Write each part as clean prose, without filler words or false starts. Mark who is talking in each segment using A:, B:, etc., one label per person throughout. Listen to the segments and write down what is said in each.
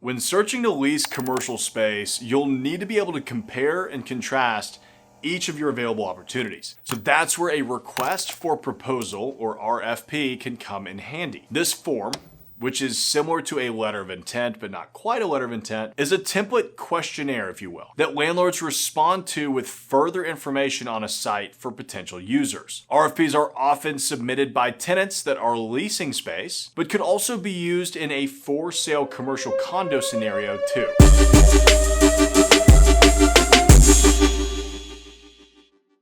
A: When searching to lease commercial space, you'll need to be able to compare and contrast each of your available opportunities. So that's where a request for proposal, or RFP, can come in handy. This form, which is similar to a letter of intent, but not quite a letter of intent, is a template questionnaire, if you will, that landlords respond to with further information on a site for potential users. RFPs are often submitted by tenants that are leasing space, but could also be used in a for sale commercial condo scenario too.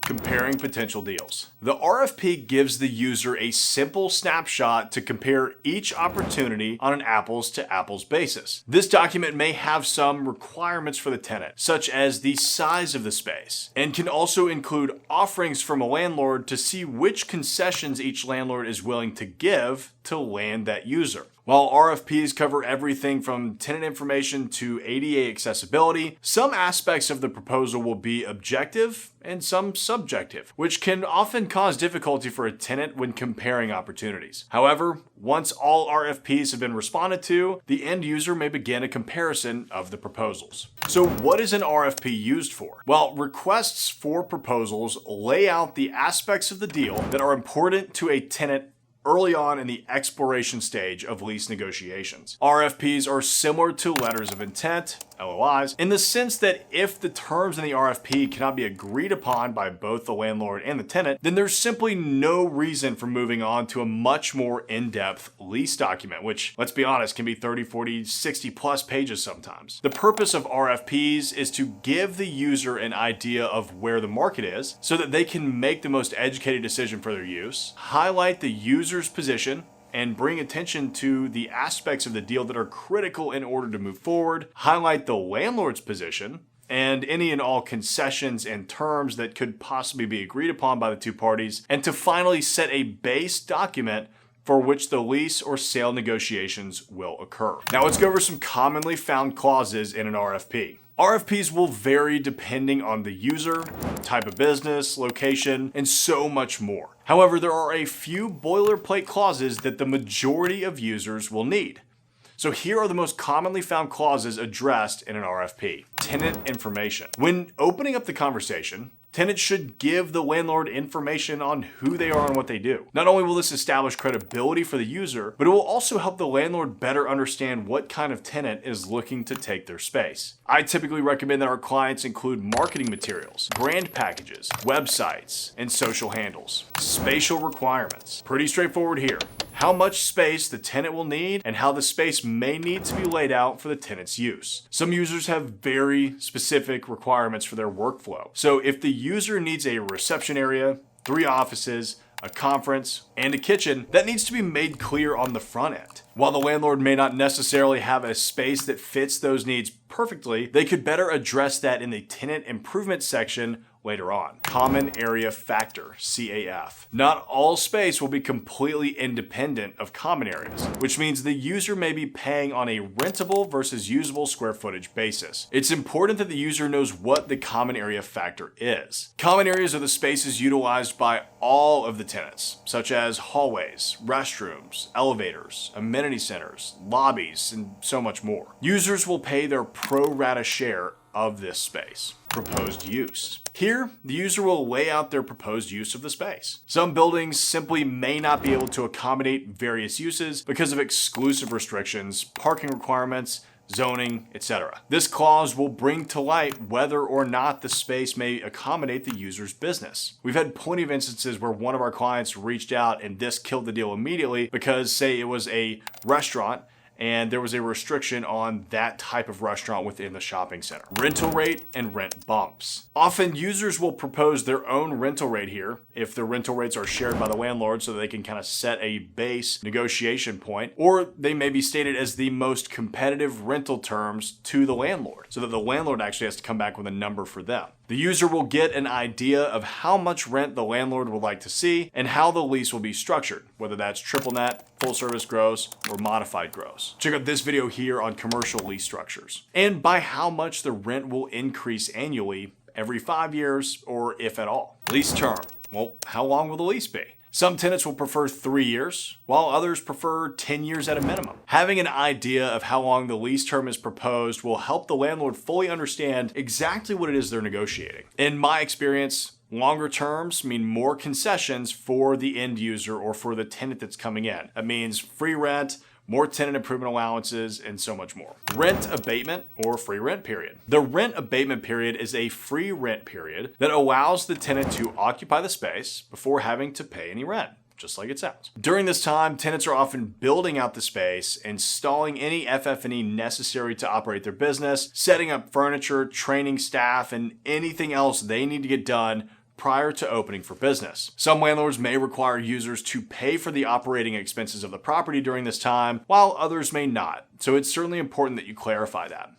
A: Comparing potential deals. The RFP gives the user a simple snapshot to compare each opportunity on an apples to apples basis. This document may have some requirements for the tenant, such as the size of the space, and can also include offerings from a landlord to see which concessions each landlord is willing to give to land that user. While RFPs cover everything from tenant information to ADA accessibility, some aspects of the proposal will be objective and some subjective, which can often cause difficulty for a tenant when comparing opportunities. However, once all RFPs have been responded to, the end user may begin a comparison of the proposals. So what is an RFP used for? Well, requests for proposals lay out the aspects of the deal that are important to a tenant early on in the exploration stage of lease negotiations. RFPs are similar to letters of intent, LOIs, in the sense that if the terms in the RFP cannot be agreed upon by both the landlord and the tenant, then there's simply no reason for moving on to a much more in-depth lease document, which, let's be honest, can be 30, 40, 60 plus pages sometimes. The purpose of RFPs is to give the user an idea of where the market is so that they can make the most educated decision for their use, highlight the user's position, and bring attention to the aspects of the deal that are critical in order to move forward, highlight the landlord's position, and any and all concessions and terms that could possibly be agreed upon by the two parties, and to finally set a base document for which the lease or sale negotiations will occur. Now let's go over some commonly found clauses in an RFP. RFPs will vary depending on the user, type of business, location, and so much more. However, there are a few boilerplate clauses that the majority of users will need. So here are the most commonly found clauses addressed in an RFP. Tenant information. When opening up the conversation, tenants should give the landlord information on who they are and what they do. Not only will this establish credibility for the user, but it will also help the landlord better understand what kind of tenant is looking to take their space. I typically recommend that our clients include marketing materials, brand packages, websites, and social handles. Spatial requirements. Pretty straightforward here. How much space the tenant will need and how the space may need to be laid out for the tenant's use. Some users have very specific requirements for their workflow. So if the user needs a reception area, 3 offices, a conference, and a kitchen, that needs to be made clear on the front end. While the landlord may not necessarily have a space that fits those needs perfectly, they could better address that in the tenant improvement section later on. Common area factor, CAF. Not all space will be completely independent of common areas, which means the user may be paying on a rentable versus usable square footage basis. It's important that the user knows what the common area factor is. Common areas are the spaces utilized by all of the tenants, such as hallways, restrooms, elevators, amenity centers, lobbies, and so much more. Users will pay their pro rata share of this space. Proposed use. Here, the user will lay out their proposed use of the space. Some buildings simply may not be able to accommodate various uses because of exclusive restrictions, parking requirements, zoning, etc. This clause will bring to light whether or not the space may accommodate the user's business. We've had plenty of instances where one of our clients reached out and this killed the deal immediately because, say, it was a restaurant and there was a restriction on that type of restaurant within the shopping center. Rental rate and rent bumps. Often users will propose their own rental rate here if the rental rates are shared by the landlord so that they can kind of set a base negotiation point, or they may be stated as the most competitive rental terms to the landlord so that the landlord actually has to come back with a number for them. The user will get an idea of how much rent the landlord would like to see and how the lease will be structured, whether that's triple net, full service gross, or modified gross. Check out this video here on commercial lease structures and by how much the rent will increase annually every 5 years or if at all. Lease term. Well, how long will the lease be? Some tenants will prefer 3 years, while others prefer 10 years at a minimum. Having an idea of how long the lease term is proposed will help the landlord fully understand exactly what it is they're negotiating. In my experience, longer terms mean more concessions for the end user or for the tenant that's coming in. That means free rent, more tenant improvement allowances, and so much more. Rent abatement or free rent period. The rent abatement period is a free rent period that allows the tenant to occupy the space before having to pay any rent, just like it sounds. During this time, tenants are often building out the space, installing any FF&E necessary to operate their business, setting up furniture, training staff, and anything else they need to get done prior to opening for business. Some landlords may require users to pay for the operating expenses of the property during this time, while others may not. So it's certainly important that you clarify that.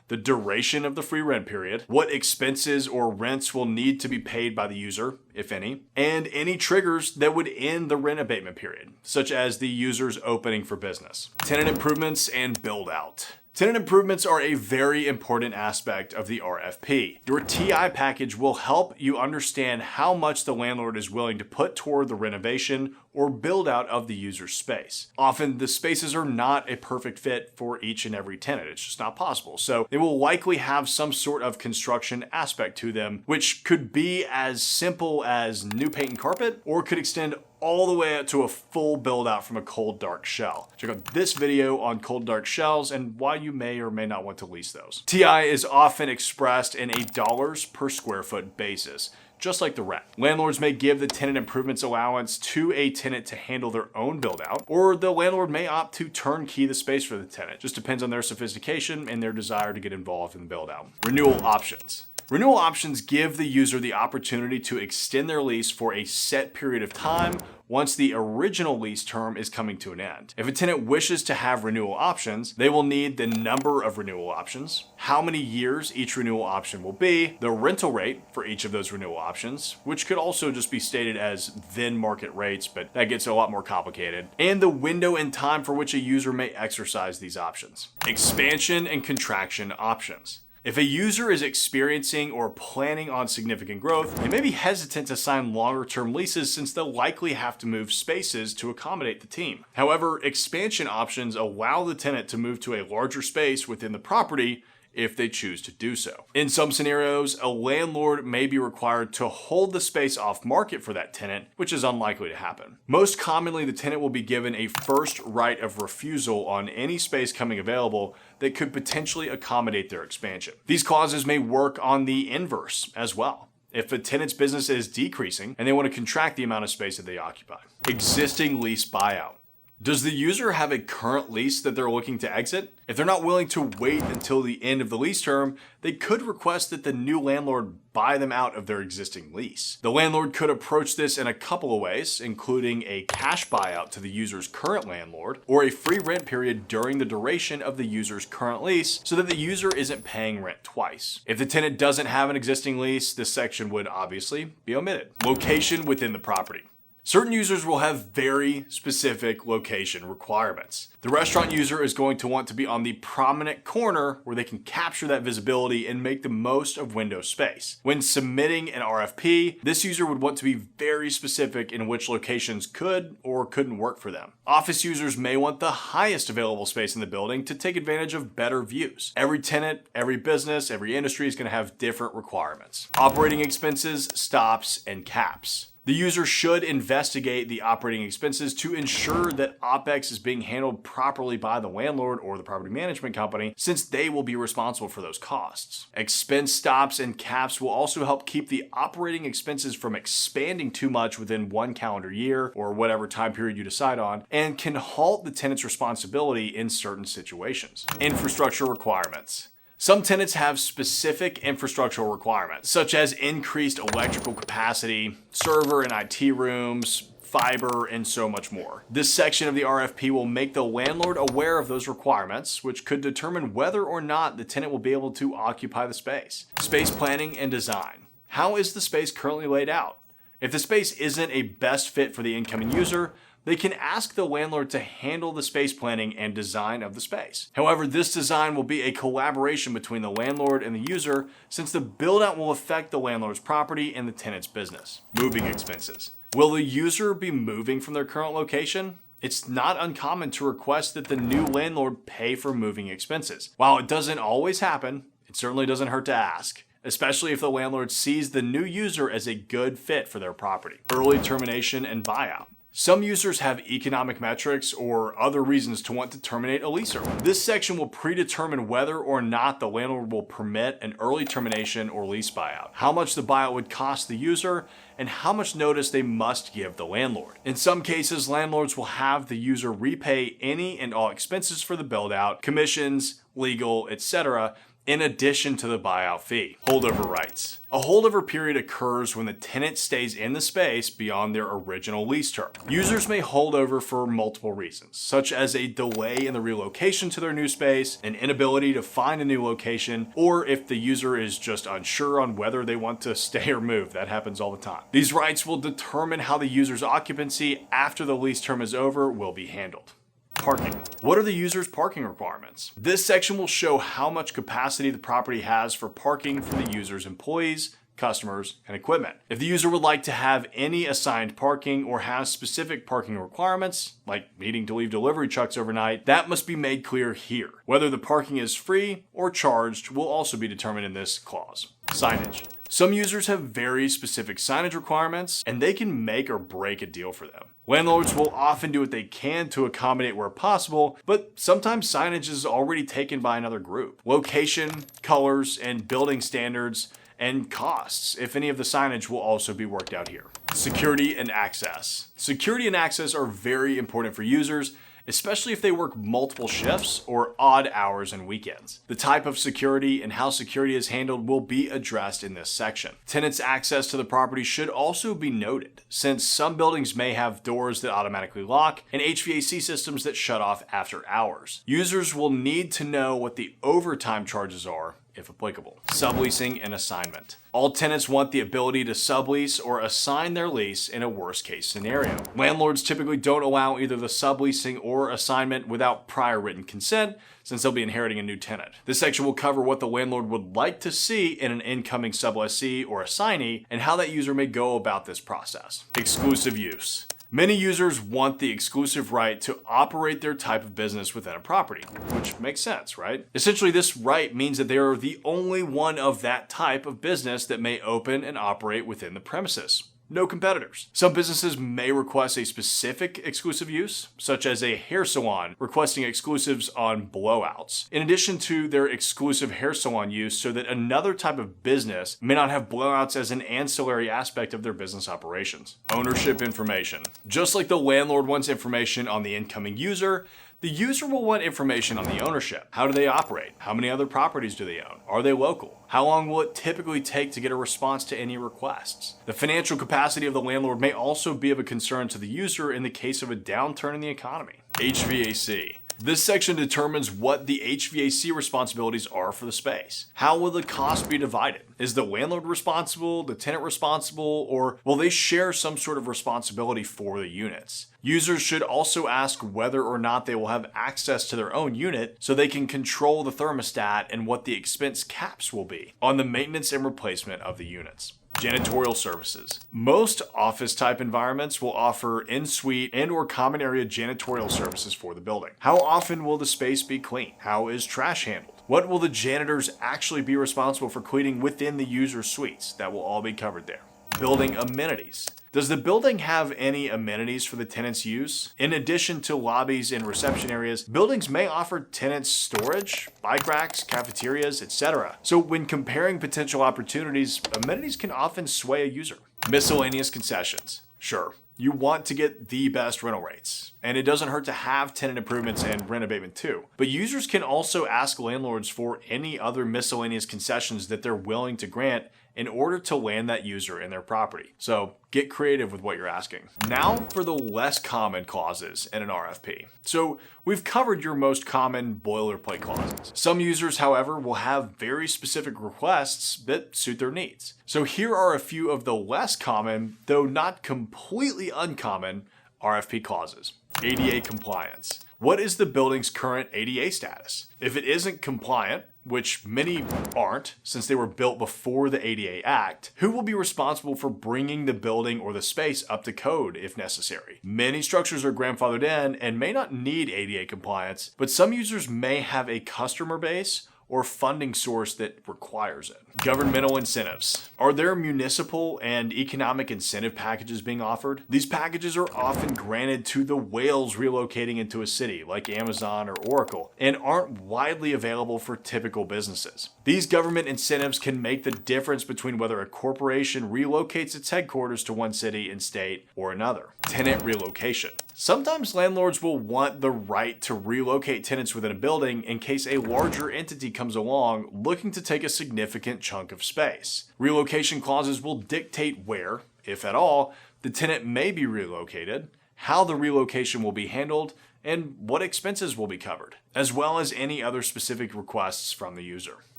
A: The duration of the free rent period, what expenses or rents will need to be paid by the user, if any, and any triggers that would end the rent abatement period, such as the user's opening for business. Tenant improvements and build out. Tenant improvements are a very important aspect of the RFP. Your TI package will help you understand how much the landlord is willing to put toward the renovation or build out of the user's space. Often the spaces are not a perfect fit for each and every tenant. It's just not possible. So they will likely have some sort of construction aspect to them, which could be as simple as new paint and carpet, or could extend all the way up to a full build out from a cold dark shell. Check out this video on cold dark shells and why you may or may not want to lease those. TI is often expressed in a dollars per square foot basis, just like the rent. Landlords may give the tenant improvements allowance to a tenant to handle their own build out, or the landlord may opt to turnkey the space for the tenant. Just depends on their sophistication and their desire to get involved in the build out. Renewal options. Renewal options give the user the opportunity to extend their lease for a set period of time once the original lease term is coming to an end. If a tenant wishes to have renewal options, they will need the number of renewal options, how many years each renewal option will be, the rental rate for each of those renewal options, which could also just be stated as then market rates, but that gets a lot more complicated, and the window in time for which a user may exercise these options. Expansion and contraction options. If a user is experiencing or planning on significant growth, they may be hesitant to sign longer-term leases since they'll likely have to move spaces to accommodate the team. However, expansion options allow the tenant to move to a larger space within the property if they choose to do so. In some scenarios, a landlord may be required to hold the space off market for that tenant, which is unlikely to happen. Most commonly, the tenant will be given a first right of refusal on any space coming available that could potentially accommodate their expansion. These clauses may work on the inverse as well. If a tenant's business is decreasing and they want to contract the amount of space that they occupy. Existing lease buyout. Does the user have a current lease that they're looking to exit? If they're not willing to wait until the end of the lease term, they could request that the new landlord buy them out of their existing lease. The landlord could approach this in a couple of ways, including a cash buyout to the user's current landlord, or a free rent period during the duration of the user's current lease so that the user isn't paying rent twice. If the tenant doesn't have an existing lease, this section would obviously be omitted. Location within the property. Certain users will have very specific location requirements. The restaurant user is going to want to be on the prominent corner where they can capture that visibility and make the most of window space. When submitting an RFP, this user would want to be very specific in which locations could or couldn't work for them. Office users may want the highest available space in the building to take advantage of better views. Every tenant, every business, every industry is going to have different requirements. Operating expenses, stops, and caps. The user should investigate the operating expenses to ensure that OpEx is being handled properly by the landlord or the property management company, since they will be responsible for those costs. Expense stops and caps will also help keep the operating expenses from expanding too much within one calendar year or whatever time period you decide on, and can halt the tenant's responsibility in certain situations. Infrastructure requirements. Some tenants have specific infrastructural requirements, such as increased electrical capacity, server and IT rooms, fiber, and so much more. This section of the RFP will make the landlord aware of those requirements, which could determine whether or not the tenant will be able to occupy the space. Space planning and design. How is the space currently laid out? If the space isn't a best fit for the incoming user, they can ask the landlord to handle the space planning and design of the space. However, this design will be a collaboration between the landlord and the user, since the build-out will affect the landlord's property and the tenant's business. Moving expenses. Will the user be moving from their current location? It's not uncommon to request that the new landlord pay for moving expenses. While it doesn't always happen, it certainly doesn't hurt to ask, especially if the landlord sees the new user as a good fit for their property. Early termination and buyout. Some users have economic metrics or other reasons to want to terminate a lease early. This section will predetermine whether or not the landlord will permit an early termination or lease buyout, how much the buyout would cost the user, and how much notice they must give the landlord. In some cases, landlords will have the user repay any and all expenses for the build-out, commissions, legal, etc., in addition to the buyout fee. Holdover rights. A holdover period occurs when the tenant stays in the space beyond their original lease term. Users may hold over for multiple reasons, such as a delay in the relocation to their new space, an inability to find a new location, or if the user is just unsure on whether they want to stay or move. That happens all the time. These rights will determine how the user's occupancy after the lease term is over will be handled. Parking. What are the user's parking requirements? This section will show how much capacity the property has for parking for the user's employees, customers, and equipment. If the user would like to have any assigned parking or has specific parking requirements, like needing to leave delivery trucks overnight, that must be made clear here. Whether the parking is free or charged will also be determined in this clause. Signage. Some users have very specific signage requirements, and they can make or break a deal for them. Landlords will often do what they can to accommodate where possible, but sometimes signage is already taken by another group. Location, colors, and building standards and costs, if any of the signage, will also be worked out here. Security and access. Security and access are very important for users, especially if they work multiple shifts or odd hours and weekends. The type of security and how security is handled will be addressed in this section. Tenants' access to the property should also be noted, since some buildings may have doors that automatically lock and HVAC systems that shut off after hours. Users will need to know what the overtime charges are, if applicable. Subleasing and assignment. All tenants want the ability to sublease or assign their lease in a worst-case scenario. Landlords typically don't allow either the subleasing or assignment without prior written consent, since they'll be inheriting a new tenant. This section will cover what the landlord would like to see in an incoming sublessee or assignee, and how that user may go about this process. Exclusive use. Many users want the exclusive right to operate their type of business within a property, which makes sense, right? Essentially, this right means that they are the only one of that type of business that may open and operate within the premises. No competitors. Some businesses may request a specific exclusive use, such as a hair salon requesting exclusives on blowouts, in addition to their exclusive hair salon use, so that another type of business may not have blowouts as an ancillary aspect of their business operations. Ownership information. Just like the landlord wants information on the incoming user, the user will want information on the ownership. How do they operate? How many other properties do they own? Are they local? How long will it typically take to get a response to any requests? The financial capacity of the landlord may also be of a concern to the user in the case of a downturn in the economy. HVAC. This section determines what the HVAC responsibilities are for the space. How will the cost be divided? Is the landlord responsible, the tenant responsible, or will they share some sort of responsibility for the units? Users should also ask whether or not they will have access to their own unit so they can control the thermostat and what the expense caps will be on the maintenance and replacement of the units. Janitorial services. Most office type environments will offer in-suite and or common area janitorial services for the building. How often will the space be cleaned? How is trash handled? What will the janitors actually be responsible for cleaning within the user suites? That will all be covered there. Building amenities. Does the building have any amenities for the tenants' use? In addition to lobbies and reception areas, buildings may offer tenants storage, bike racks, cafeterias, etc. So when comparing potential opportunities, amenities can often sway a user. Miscellaneous concessions. Sure, you want to get the best rental rates, and it doesn't hurt to have tenant improvements and rent abatement too. But users can also ask landlords for any other miscellaneous concessions that they're willing to grant in order to land that user in their property. So get creative with what you're asking. Now for the less common clauses in an RFP. So we've covered your most common boilerplate clauses. Some users, however, will have very specific requests that suit their needs. So here are a few of the less common, though not completely uncommon, RFP clauses. ADA compliance. What is the building's current ADA status? If it isn't compliant, which many aren't since they were built before the ADA Act, who will be responsible for bringing the building or the space up to code if necessary? Many structures are grandfathered in and may not need ADA compliance, but some users may have a customer base or funding source that requires it. Governmental incentives. Are there municipal and economic incentive packages being offered? These packages are often granted to the whales relocating into a city, like Amazon or Oracle, and aren't widely available for typical businesses. These government incentives can make the difference between whether a corporation relocates its headquarters to one city and state or another. Tenant relocation. Sometimes landlords will want the right to relocate tenants within a building in case a larger entity comes along looking to take a significant chunk of space. Relocation clauses will dictate where, if at all, the tenant may be relocated, how the relocation will be handled, and what expenses will be covered, as well as any other specific requests from the user.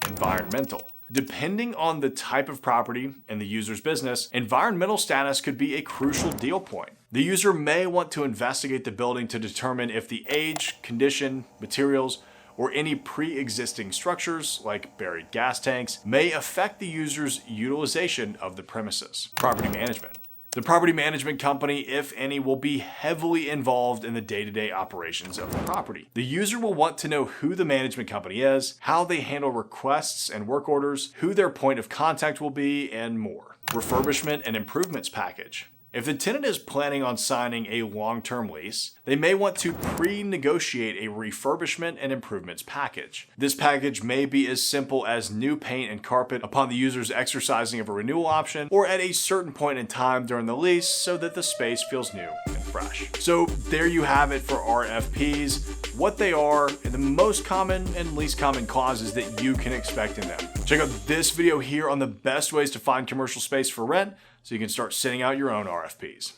A: Environmental. Depending on the type of property and the user's business, environmental status could be a crucial deal point. The user may want to investigate the building to determine if the age, condition, materials, or any pre-existing structures, like buried gas tanks, may affect the user's utilization of the premises. Property management. The property management company, if any, will be heavily involved in the day-to-day operations of the property. The user will want to know who the management company is, how they handle requests and work orders, who their point of contact will be, and more. Refurbishment and improvements package. If the tenant is planning on signing a long-term lease, they may want to pre-negotiate a refurbishment and improvements package. This package may be as simple as new paint and carpet upon the user's exercising of a renewal option, or at a certain point in time during the lease so that the space feels new and fresh. So there you have it for RFPs, what they are, and the most common and least common clauses that you can expect in them. Check out this video here on the best ways to find commercial space for rent, so you can start sending out your own RFPs.